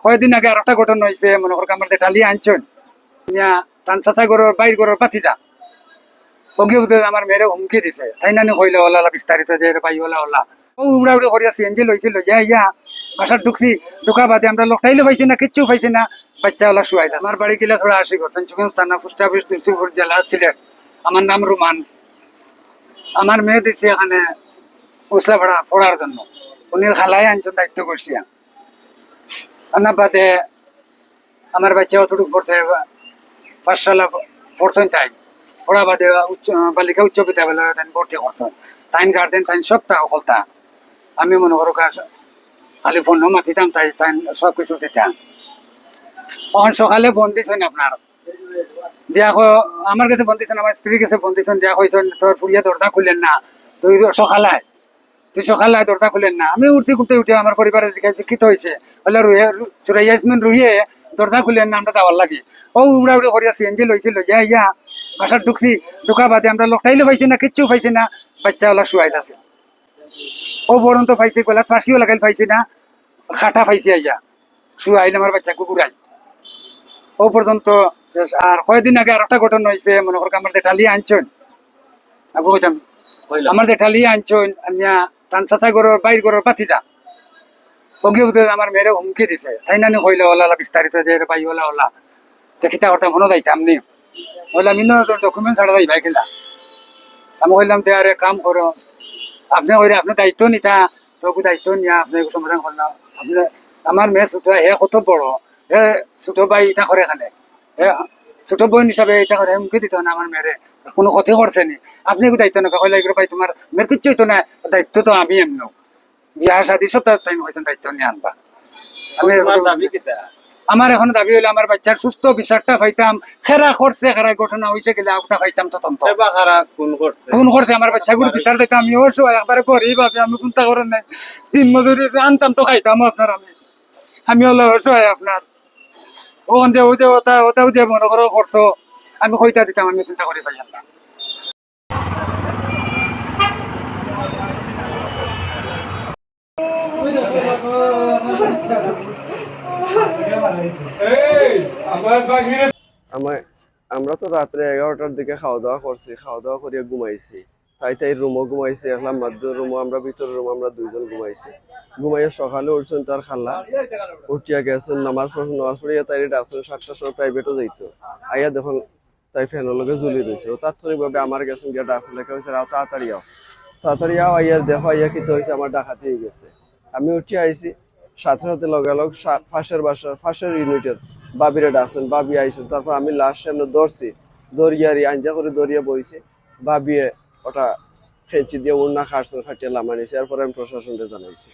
কয়েকদিন আগে আর একটা ঘটনা হয়েছে, মনে করো আমার ডালিয়া আনছেন তান চাচা গরুর বাইর গরুর পাতিজা ওকে আমার মেয়েরে হুমকি দিছে, তাই নানি কইলে ওলা বিস্তারিত যে ভাই ওলা ওলা ও উড়া উড়ে করিয়া সিএনজি লইছিল ইয়া বাসার ঢুকছি, ঢুকা বাদে আমরা লোকটাইলে পাইছি না, কিচ্ছু পাইছি না, বাচ্চা ওলা শুয়াই দাস। আমার বাড়ি গেলে থোড়া আসি করতেন চুকেন থানা পোস্ট অফিস তুলসীপুর জেলা সিলেট। আমার নাম রুমান। আমার মেয়ে দিছি এখানে উসলা ভাড়া পড়ার জন্য, উনি খালাই আনছেন দায়িত্ব করছি। আনার বাদে আমার বাচ্চা অতটুকু পড়তে পাঠশালা পড়ছেন, তাই পড়া বাদে বালিকা উচ্চ বিদ্যালয়ে তাই ভর্তি করছেন, তাই গার্জেন তাই সব তা অকলতা। আমি মনে করো খালি ফোন মাতিতাম, তাই তাই সব কিছু দিতাম। তখন সকালে ফোন দিছেন আপনার দিয়া আমার কাছে ফোন দিছেন, আমার স্ত্রীর কাছে ফোন দিছেন, দিয়া কইছেন তোর ফুরিয়া দরজা খুললেন না, তুই সকালে দরজা খুলেন না। আমি উঠছি, ঘুরতে উঠে আমার পরিবারের জিজ্ঞাসা কি হয়েছে, বলে সুরাইয়া ইসমিন রুহিয়ে দরজা খুলেন না, আমরা যাওয়ার লাগি। ও উড়া উড়ে করিয়া সিএনজি লইছিল ইয়া বাসার ঢুকছি, ঢুকা বাদে আমরা লোকটাইলে পাইছি না, কিচ্ছু পাইছি না, বাচ্চা ওলা শুয়াই আছে। ও পর্যন্ত পাইছি, গলাত ফাঁসিও লাগাইল পাইছি না, খাটা পাইছি আইয়া শুয়াইলে আমার বাচ্চা কুকুরাই ও পর্যন্ত। আর কয়েকদিন আগে আর একটা ঘটনা হয়েছে, মনে করো আমার দেঠালিয়া আনছেন আবু কইতাম, আমার দেঠালিয়া আনছেন আনিয়া তান চাচা গরুর বাইর গরুর পাতিজা ওকে আমার মেয়েরে হুমকি দিছে, তাই নানি কইলে ওলা বিস্তারিত যে ভাই ওলা ওলা দেখিতা করতাম মনে যাইতাম নি, বললাম ইনো ডকুমেন্ট ছাড়া যাই ভাই খেলা। আমি কইলাম দে আরে কাম করো, আপনি কইলে আপনি দায়িত্ব নিতা, তোকে দায়িত্ব নিয়া আপনি সমাধান করলাম। আপনি আমার মেয়ে ছোট, হে কত বড়, হে ছোট ভাই এটা করে এখানে, হে ছোট বোন হিসাবে এটা করে হুমকি দিত না আমার মেয়েরে, কোনো ক্ষতি করছে নি, আপনি দায়িত্ব নকা কইলা এগুলো ভাই তোমার মেয়ের কিচ্ছু হইতো না, দায়িত্ব তো আমি এমন বিয়া শাদি সব তাই হয়েছেন দায়িত্ব নিয়ে আনবা। আমার এখন দাবি হইলে আমার বাচ্চার সুস্থ বিচারটা পাইতাম, খেরা করছে খেরা ঘটনা হয়েছে গেলে আউটা পাইতাম তদন্ত খুন করছে আমার বাচ্চাগুলো বিচার দিতাম। আমি অবশ্যই একবারে গরিব, আমি কোনটা করেন নাই, দিন মজুরি আনতাম তো খাইতাম আপনার, আমি হলো অবশ্যই আপনার ওখান যে ওই যে ওটাও যে মনে করো করছো, আমি কইটা দিতাম, আমি চিন্তা করি পাইলাম না। আমরা তো রাত্রে 11টার দিকে খাওয়া দাওয়া করছি, খাওয়া দাওয়া করিয়া ঘুমাইছি, তাই রুমও ঘুমাইছি, একলাম মাদ্দুর রুমও, আমরা ভিতরের রুম আমরা দুইজন ঘুমাইছি। ঘুমাইয়া সকালে উঠছেন তার খাল্লা, উঠিয়া গেছেন নামাজ পড়িয়া তাই ডাকছেন 7টার সময় প্রাইভেটও যাইতো, আইয়া দেখুন তাই ফ্যানের লগে ঝুলি রয়েছে। ও তাৎক্ষণিকভাবে আমার গেছেন গিয়া ডাকছে, লেখা হয়েছে তাড়াতাড়ি আও আইয়া দেখো আইয়া কি হয়েছে, আমার ডাকাতি হয়ে গেছে। আমি উঠে আইছি, সাথে সাথে লগে ফাঁসের ইউনিটের বাবিরে ডাকছেন, বাবি আইছেন। তারপর আমি লাস্ট সামনে দৌড়ছি, দৌড়িয়ারি আঞ্জা করে দৌড়িয়া বইছি, বাবিয়ে ওটা খেঁচি দিয়ে উন্না খাটছেন, খাটিয়ে লামানিছে। এরপরে আমি প্রশাসনকে জানাইছি।